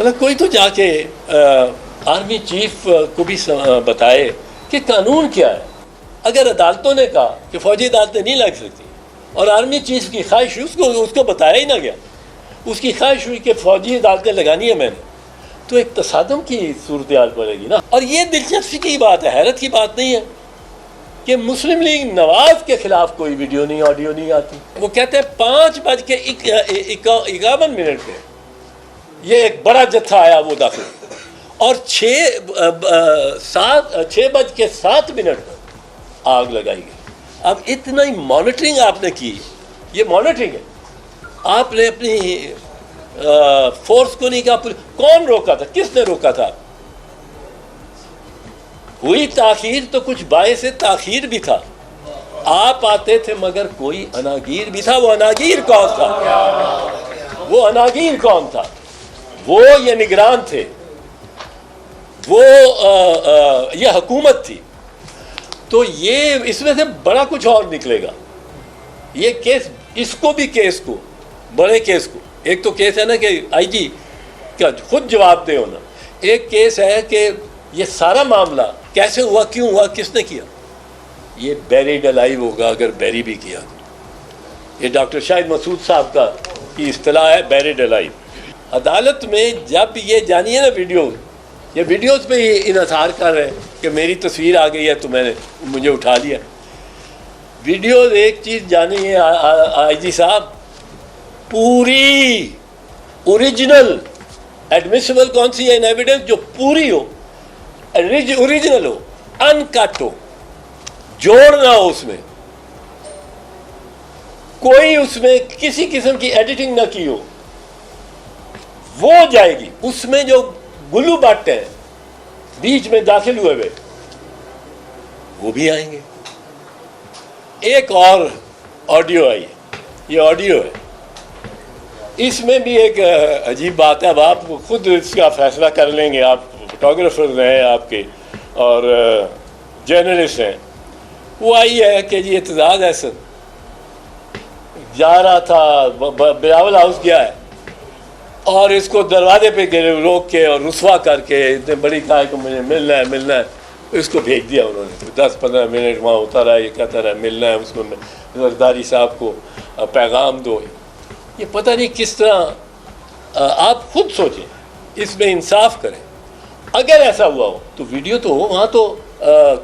مطلب کوئی تو جا کے آرمی چیف کو بھی بتائے کہ قانون کیا ہے. اگر عدالتوں نے کہا کہ فوجی عدالتیں نہیں لگ سکتی اور آرمی چیف کی خواہش اس کو بتایا ہی نہ گیا, اس کی خواہش ہوئی کہ فوجی عدالتیں لگانی ہے میں نے, تو ایک تصادم کی صورتحال پڑے گی نا. اور یہ دلچسپی کی بات ہے, حیرت کی بات نہیں ہے کہ مسلم لیگ نواز کے خلاف کوئی ویڈیو نہیں, آڈیو نہیں آتی. وہ کہتے ہیں 5:51 پہ یہ ایک بڑا جتھا آیا وہ داخل, اور 6:07 پر آگ لگائی گئی. اب اتنا ہی مانیٹرنگ آپ نے کی, یہ مانیٹرنگ ہے. آپ نے اپنی فورس کو نہیں کہا, کون روکا تھا, کس نے روکا تھا؟ ہوئی تاخیر تو کچھ باعث تاخیر بھی تھا, آپ آتے تھے مگر کوئی اناگیر بھی تھا. وہ اناگیر کون تھا؟ وہ اناگیر کون تھا؟ وہ یہ نگران تھے, وہ یہ حکومت تھی. تو یہ اس میں سے بڑا کچھ اور نکلے گا. یہ کیس, اس کو بھی کیس کو, بڑے کیس کو, ایک تو کیس ہے نا کہ آئی جی کا خود جواب دے ہونا, ایک کیس ہے کہ یہ سارا معاملہ کیسے ہوا, کیوں ہوا, کس نے کیا. یہ بیریڈ الائیو ہوگا اگر بیری بھی کیا. یہ ڈاکٹر شاہد مسعود صاحب کی اصطلاح ہے بیریڈ الائیو. عدالت میں جب یہ جانی ہے نا ویڈیو, یہ ویڈیوز پہ ہی انحصار کر رہے ہیں کہ میری تصویر آ گئی ہے تو میں نے مجھے اٹھا لیا. ویڈیوز ایک چیز جانی ہے آئی جی صاحب, پوری اوریجنل ایڈمیسیبل کون سی ہے ان ایویڈنس, جو پوری ہو, اوریجنل ہو, ان کٹ ہو, جوڑ نہ ہو, اس میں کوئی اس میں کسی قسم کی ایڈیٹنگ نہ کی ہو, وہ جائے گی. اس میں جو گلو بٹ ہیں بیچ میں داخل ہوئے ہوئے وہ بھی آئیں گے. ایک اور آڈیو آئی ہے, یہ آڈیو ہے, اس میں بھی ایک عجیب بات ہے. اب آپ خود اس کا فیصلہ کر لیں گے, آپ فوٹوگرافر ہیں آپ کے اور جرنلسٹ ہیں. وہ آئی ہے کہ جی اعتزاز احسن جا رہا تھا, بلاول ہاؤس گیا ہے, اور اس کو دروازے پہ روک کے اور رسوا کر کے اتنے بڑی کہا کہ مجھے ملنا ہے. اس کو بھیج دیا انہوں نے, 10-15 منٹ وہاں ہوتا رہا, یہ کہتا رہا ملنا ہے, اس میں زرداری صاحب کو پیغام دو. یہ پتہ نہیں کس طرح, آپ خود سوچیں, اس میں انصاف کریں. اگر ایسا ہوا ہو تو ویڈیو تو ہو, وہاں تو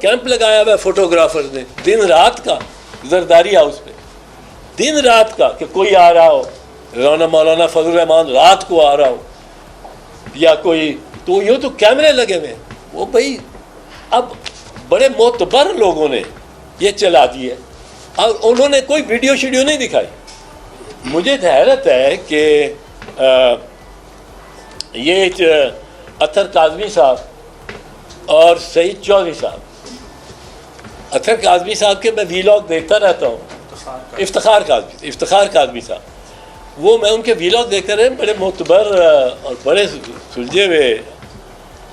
کیمپ لگایا ہوا ہے فوٹوگرافرز نے دن رات کا, زرداری ہاؤس پہ دن رات کا, کہ کوئی آ رہا ہو, مولانا فضل الرحمان رات کو آ رہا ہو یا کوئی, تو یہ تو کیمرے لگے ہوئے ہیں. وہ بھائی اب بڑے معتبر لوگوں نے یہ چلا دی ہے, اور انہوں نے کوئی ویڈیو شیڈیو نہیں دکھائی. مجھے حیرت ہے کہ یہ اطہر کاظمی صاحب اور سعید چودھری صاحب, اطہر کاظمی صاحب کے میں ویلاگ دیکھتا رہتا ہوں, افتخار کاظمی صاحب, وہ میں ان کے ویلاگ دیکھتا رہے, بڑے معتبر اور بڑے سلجھے ہوئے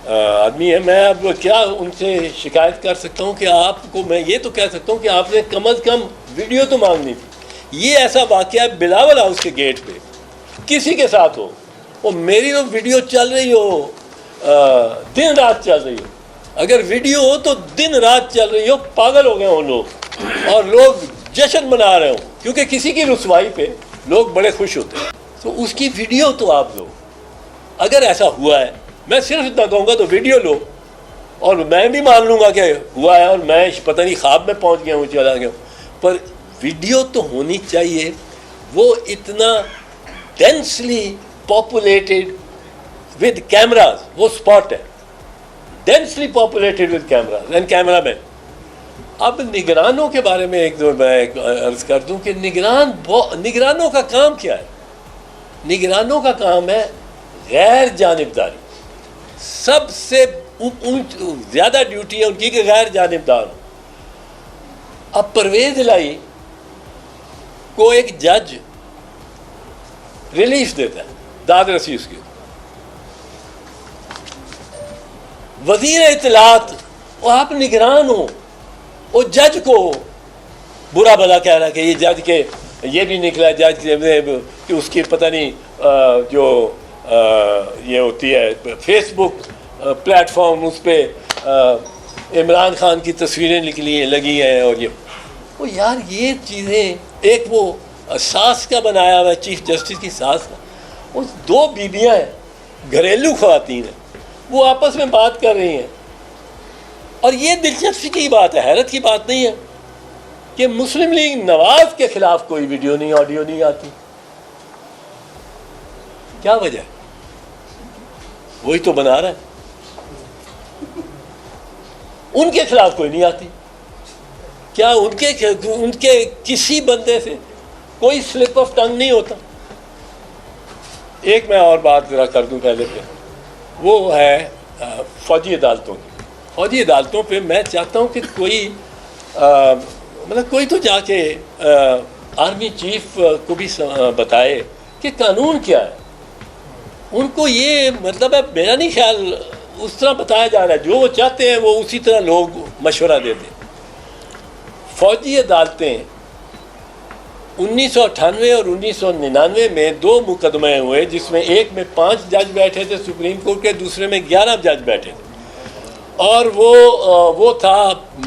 آدمی ہیں. میں اب کیا ان سے شکایت کر سکتا ہوں کہ آپ کو, میں یہ تو کہہ سکتا ہوں کہ آپ نے کم از کم ویڈیو تو مانگنی تھی. یہ ایسا واقعہ بلاول ہاؤس کے گیٹ پہ کسی کے ساتھ ہو, وہ میری تو ویڈیو چل رہی ہو, دن رات چل رہی ہو, اگر ویڈیو ہو تو دن رات چل رہی ہو, پاگل ہو گئے ہوں لوگ, اور لوگ جشن منا رہے ہوں, کیونکہ کسی کی رسوائی پہ لوگ بڑے خوش ہوتے ہیں. تو اس کی ویڈیو تو آپ لو. اگر ایسا ہوا ہے, میں صرف اتنا کہوں گا تو ویڈیو لو, اور میں بھی مان لوں گا کہ ہوا ہے, اور میں پتہ نہیں خواب میں پہنچ گیا ہوں, چلا گیا ہوں, پر ویڈیو تو ہونی چاہیے. وہ اتنا ڈینسلی پاپولیٹڈ ود کیمراز, وہ اسپاٹ ہے densely populated with cameras and camera men. اب نگرانوں کے بارے میں ایک دو میں عرض کر دوں کہ نگرانوں کا کام کیا ہے. نگرانوں کا کام ہے غیر جانبداری. سب سے زیادہ ڈیوٹی ہے ان کی کہ غیر جانبدار ہو. اب پرویز الہی کو ایک جج ریلیف دیتا ہے, داد رسی اس کی, وزیر اطلاعات, اور آپ نگران ہو, وہ جج کو برا بھلا کہہ رہا ہے کہ یہ جج کے یہ بھی نکلا جج کہ اس کی پتہ نہیں جو یہ ہوتی ہے فیس بک پلیٹ فارم، اس پہ عمران خان کی تصویریں لگی ہیں، اور وہ یار یہ چیزیں، ایک وہ ساس کا بنایا ہوا چیف جسٹس کی ساس کا، وہ دو بیویاں ہیں، گھریلو خواتین ہیں، وہ آپس میں بات کر رہی ہیں، اور یہ دلچسپی کی بات ہے، حیرت کی بات نہیں ہے کہ مسلم لیگ نواز کے خلاف کوئی ویڈیو نہیں، آڈیو نہیں آتی. کیا وجہ ہے؟ وہی تو بنا رہا ہے. ان کے خلاف کوئی نہیں آتی. کیا ان کے کسی بندے سے کوئی سلپ آف ٹنگ نہیں ہوتا؟ ایک میں اور بات ذرا کر دوں پہلے پہ، وہ ہے فوجی عدالتوں کی. فوجی عدالتوں پہ میں چاہتا ہوں کہ کوئی تو جا کے آرمی چیف کو بھی بتائے کہ قانون کیا ہے. ان کو یہ مطلب ہے، میرا نہیں خیال اس طرح بتایا جا رہا ہے، جو وہ چاہتے ہیں وہ اسی طرح لوگ مشورہ دیتے ہیں. فوجی عدالتیں 1998 اور 1999 میں 2 مقدمے ہوئے، جس میں ایک میں 5 جج بیٹھے تھے سپریم کورٹ کے، دوسرے میں 11 جج بیٹھے تھے، اور وہ تھا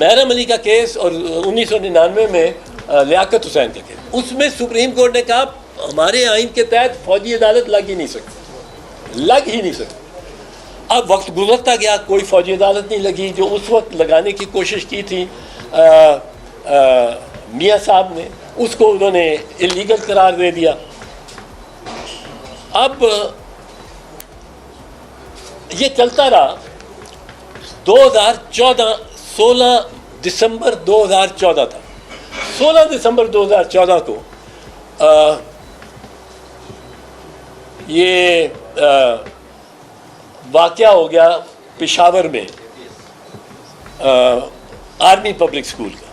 محرم علی کا کیس، اور 1999 میں لیاقت حسین کا کیس. اس میں سپریم کورٹ نے کہا ہمارے آئین کے تحت فوجی عدالت لگ ہی نہیں سکتی. اب وقت گزرتا گیا، کوئی فوجی عدالت نہیں لگی. جو اس وقت لگانے کی کوشش کی تھی میاں صاحب نے، اس کو انہوں نے اللیگل قرار دے دیا. اب یہ چلتا رہا. 16 دسمبر 2014 تھا. 16 دسمبر 2014 کو یہ واقعہ ہو گیا پشاور میں آرمی پبلک سکول کا.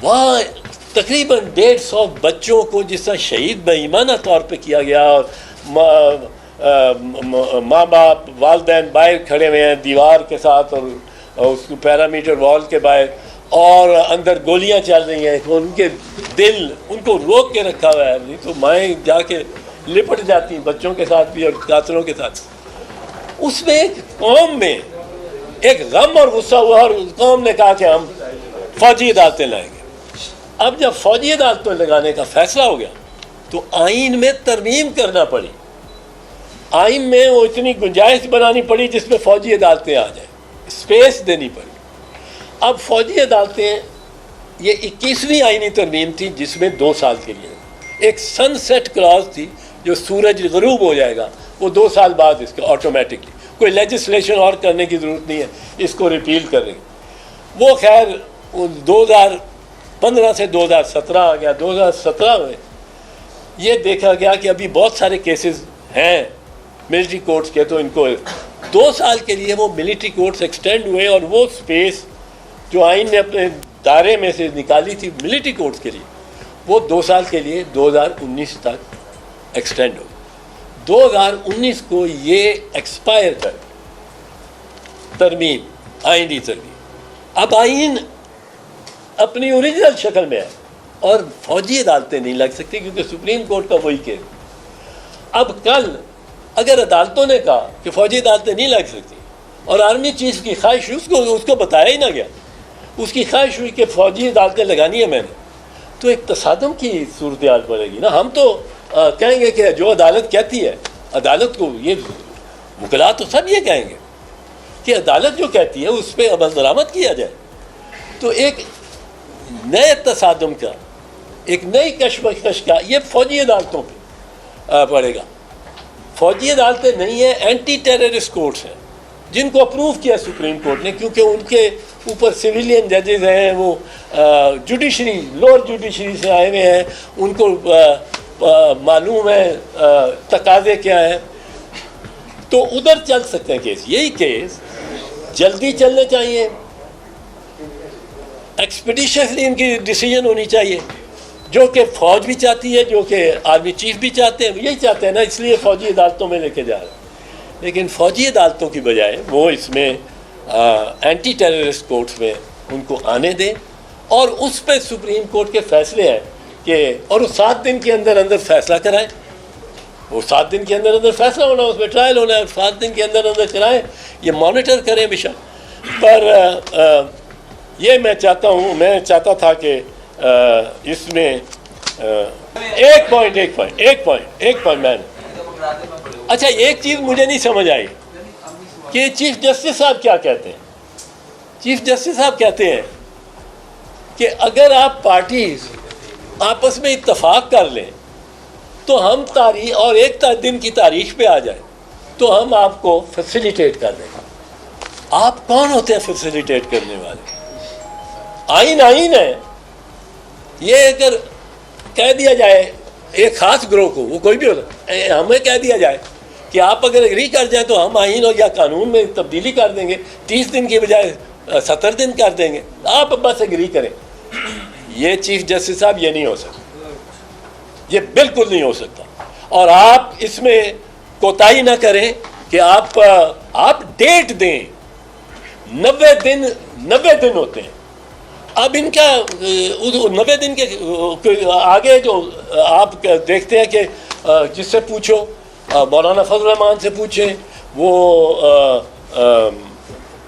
وہاں تقریباً 150 بچوں کو جس طرح شہید بےایمانہ طور پہ کیا گیا، اور ماں باپ والدین باہر کھڑے ہوئے ہیں دیوار کے ساتھ، اور اس کو پیرامیٹر وال کے باہر، اور اندر گولیاں چل رہی ہیں. ان کے دل ان کو روک کے رکھا ہوا ہے، نہیں تو مائیں جا کے لپٹ جاتی ہیں بچوں کے ساتھ بھی اور قاتلوں کے ساتھ. اس میں ایک قوم میں ایک غم اور غصہ ہوا، اور قوم نے کہا کہ ہم فوجی عدالتیں لائیں گے. اب جب فوجی عدالتیں لگانے کا فیصلہ ہو گیا تو آئین میں ترمیم کرنا پڑی. آئین میں وہ اتنی گنجائش بنانی پڑی جس میں فوجی عدالتیں آ جائیں، اسپیس دینی پڑی. اب فوجی عدالتیں، یہ 21ویں آئینی ترمیم تھی جس میں 2 سال کے لیے ایک سن سیٹ کلاز تھی، جو سورج غروب ہو جائے گا وہ 2 سال بعد اس کا آٹومیٹکلی، کوئی لیجسلیشن اور کرنے کی ضرورت نہیں ہے، اس کو ریپیل کر رہے ہیں. وہ خیر 2015 سے 2017 آ گیا. 2017 میں یہ دیکھا گیا کہ ابھی بہت سارے کیسز ہیں ملٹری کورٹس کے، تو ان کو 2 سال کے لیے وہ ملٹری کورٹس ایکسٹینڈ ہوئے، اور وہ سپیس جو آئین نے اپنے دائرے میں سے نکالی تھی ملٹری کورٹس کے لیے، وہ 2 سال کے لیے 2019 تک ایکسٹینڈ ہو. 2019 کو یہ ایکسپائر کر ترمیم، آئینی ترمیم. اب آئین اپنی اوریجنل شکل میں ہے، اور فوجی عدالتیں نہیں لگ سکتی کیونکہ سپریم کورٹ کا وہی کیس. اب کل اگر عدالتوں نے کہا کہ فوجی عدالتیں نہیں لگ سکتی، اور آرمی چیف کی خواہش، اس کو بتایا ہی نہ گیا، اس کی خواہش ہوئی کہ فوجی عدالتیں لگانی ہے میں نے، تو ایک تصادم کی صورتحال پڑے گی نا. ہم تو کہیں گے کہ جو عدالت کہتی ہے، عدالت کو، یہ وکلا تو سب یہ کہیں گے کہ عدالت جو کہتی ہے اس پہ عمل درآمد کیا جائے. تو ایک نئے تصادم کا، ایک نئی کشمکش کا یہ فوجی عدالتوں پہ پڑے گا. فوجی عدالتیں نہیں ہیں، اینٹی ٹیررسٹ کورٹس ہیں جن کو اپروو کیا سپریم کورٹ نے، کیونکہ ان کے اوپر سویلین ججز ہیں، وہ جوڈیشری، لوور جوڈیشری سے آئے ہوئے ہیں، ان کو معلوم ہے تقاضے کیا ہیں، تو ادھر چل سکتے ہیں کیس. یہی کیس جلدی چلنے چاہیے، ایکسپیڈیشنلی ان کی ڈیسیجن ہونی چاہیے، جو کہ فوج بھی چاہتی ہے، جو کہ آرمی چیف بھی چاہتے ہیں، یہی چاہتے ہیں نا، اس لیے فوجی عدالتوں میں لے کے جا رہے ہیں. لیکن فوجی عدالتوں کی بجائے وہ اس میں اینٹی ٹیررسٹ کورٹس میں ان کو آنے دیں، اور اس پہ سپریم کورٹ کے فیصلے ہیں کہ، اور 7 دن کے اندر اندر فیصلہ کرائیں. وہ 7 دن کے اندر فیصلہ ہونا، اس میں ٹرائل ہونا ہے، 7 دن کے اندر چلائیں، یہ مانیٹر کریں بے شک۔ پر یہ میں چاہتا تھا کہ اس میں ایک پوائنٹ میں اچھا ایک چیز مجھے نہیں سمجھ آئی کہ چیف جسٹس صاحب کیا کہتے ہیں۔ چیف جسٹس صاحب کہتے ہیں کہ اگر آپ پارٹیز آپس میں اتفاق کر لیں تو ہم تاریخ اور ایک دن کی تاریخ پہ آ جائیں تو ہم آپ کو فیسیلیٹیٹ کر دیں گے۔ آپ کون ہوتے ہیں فیسیلیٹیٹ کرنے والے؟ آئین ہے۔ یہ اگر کہہ دیا جائے ایک خاص گروہ کو، وہ کوئی بھی ہوتا، ہمیں کہہ دیا جائے کہ آپ اگر اگری کر جائیں تو ہم آئین یا قانون میں تبدیلی کر دیں گے، 30 دن کی بجائے 70 دن کر دیں گے، آپ بس اگری کریں۔ یہ چیف جسٹس صاحب یہ نہیں ہو سکتا، یہ بالکل نہیں ہو سکتا۔ اور آپ اس میں کوتاہی نہ کریں کہ آپ ڈیٹ دیں۔ 90 دن ہوتے ہیں۔ اب ان کا 90 دن کے آگے جو آپ دیکھتے ہیں کہ جس سے پوچھو، مولانا فضل الرحمان سے پوچھیں، وہ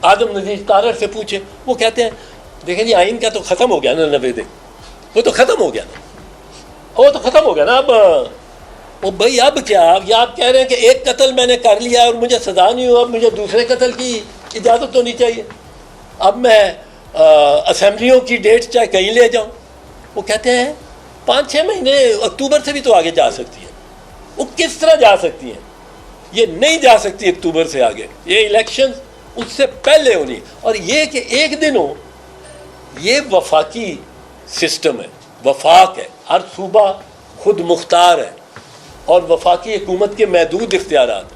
آدم نذیر تارڑ سے پوچھیں، وہ کہتے ہیں دیکھیں جی آئین کا تو ختم ہو گیا نا 90 دن، وہ تو ختم ہو گیا نا، اب وہ بھائی اب کیا؟ آپ کہہ رہے ہیں کہ ایک قتل میں نے کر لیا اور مجھے سزا نہیں ہوا، اب مجھے دوسرے قتل کی اجازت ہونی چاہیے، اب میں اسمبلیوں کی ڈیٹ چاہے کہیں لے جاؤں۔ وہ کہتے ہیں 5-6 مہینے اکتوبر سے بھی تو آگے جا سکتی ہیں۔ وہ کس طرح جا سکتی ہیں؟ یہ نہیں جا سکتی اکتوبر سے آگے، یہ الیکشن اس سے پہلے ہونی۔ اور یہ کہ ایک دن ہو، یہ وفاقی سسٹم ہے، وفاق ہے، ہر صوبہ خود مختار ہے اور وفاقی حکومت کے محدود اختیارات۔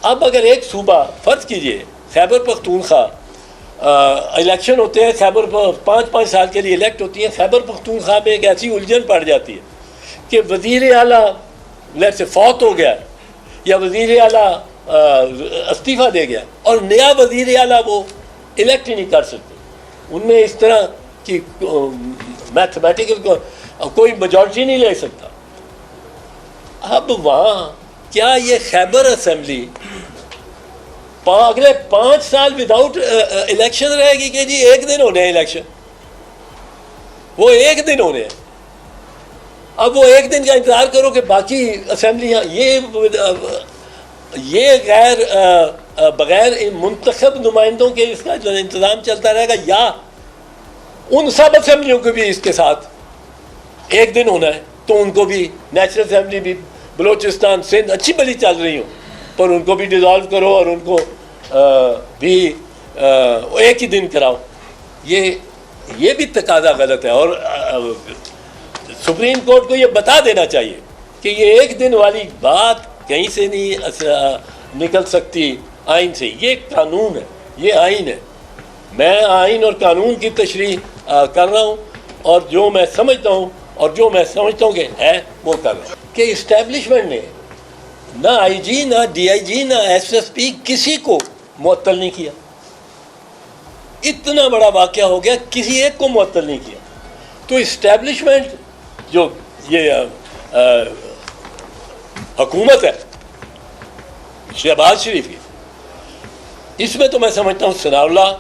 اب اگر ایک صوبہ، فرض کیجئے خیبر پختونخوا، الیکشن ہوتے ہیں، خیبر 5 سال کے لیے الیکٹ ہوتی ہیں، خیبر پختونخوا میں ایک ایسی الجھن پڑ جاتی ہے کہ وزیر اعلیٰ سے فوت ہو گیا یا وزیر اعلیٰ استعفیٰ دے گیا اور نیا وزیر اعلیٰ وہ الیکٹ ہی نہیں کر سکتے، ان میں اس طرح کی میتھمیٹیکل کوئی میجورٹی نہیں لے سکتا۔ اب وہاں کیا یہ خیبر اسمبلی اگلے 5 سال وداؤٹ الیکشن رہے گی کہ جی ایک دن ہونے ہیں الیکشن؟ وہ ایک دن ہونے ہیں۔ اب وہ ایک دن کا انتظار کرو کہ باقی اسمبلیاں یہ بغیر منتخب نمائندوں کے اس کا جو انتظام چلتا رہے گا، یا ان سب اسمبلیوں کو بھی اس کے ساتھ ایک دن ہونا ہے تو ان کو بھی نیشنل اسمبلی بھی بلوچستان سندھ اچھی بلی چل رہی ہوں پر ان کو بھی ڈیزالو کرو اور ان کو بھی ایک ہی دن کراؤ۔ یہ بھی تقاضا غلط ہے، اور سپریم کورٹ کو یہ بتا دینا چاہیے کہ یہ ایک دن والی بات کہیں سے نہیں نکل سکتی آئین سے۔ یہ قانون ہے، یہ آئین ہے۔ میں آئین اور قانون کی تشریح کر رہا ہوں اور جو میں سمجھتا ہوں کہ ہے وہ کر رہا ہوں۔ کہ اسٹیبلشمنٹ نے نہ آئی جی، نہ ڈی آئی جی، نہ ایس ایس پی کسی کو معطل نہیں کیا۔ اتنا بڑا واقعہ ہو گیا، کسی ایک کو معطل نہیں کیا۔ تو اسٹیبلشمنٹ جو یہ حکومت ہے شہباز شریف کی، اس میں تو میں سمجھتا ہوں ثناء اللہ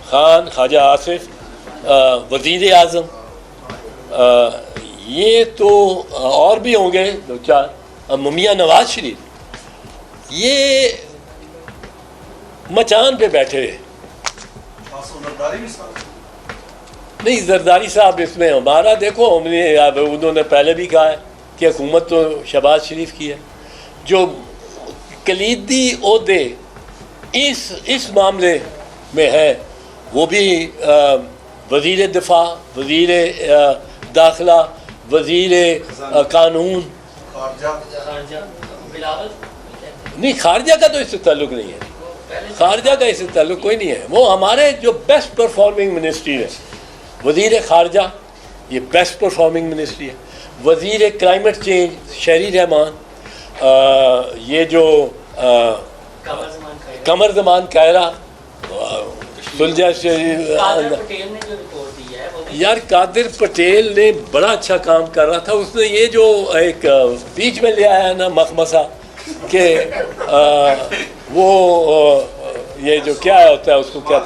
خان، خواجہ آصف، وزیر اعظم، یہ تو اور بھی ہوں گے 2-4، میاں نواز شریف، یہ مچان پہ بیٹھے ہوئے۔ نہیں، زرداری صاحب اس میں ہمارا دیکھو، انہوں نے پہلے بھی کہا ہے کہ حکومت تو شہباز شریف کی ہے۔ جو کلیدی عہدے اس معاملے میں ہے وہ بھی وزیر دفاع، وزیر داخلہ، وزیر قانون، نہیں خارجہ کا تو اس سے تعلق نہیں ہے، خارجہ کا اس سے تعلق کوئی نہیں ہے۔ وہ ہمارے جو بیسٹ پرفارمنگ منسٹری ہے، وزیر خارجہ یہ بیسٹ پرفارمنگ منسٹری ہے، وزیر کلائمیٹ چینج شہری رحمان، یہ جو قمر زمان کائرہ، سلجھا یار قادر پٹیل نے بڑا اچھا کام کر رہا تھا. اس نے یہ جو ایک بیچ میں لے آیا نا مخمصہ کہ وہ یہ جو کیا ہوتا ہے اس کو کیا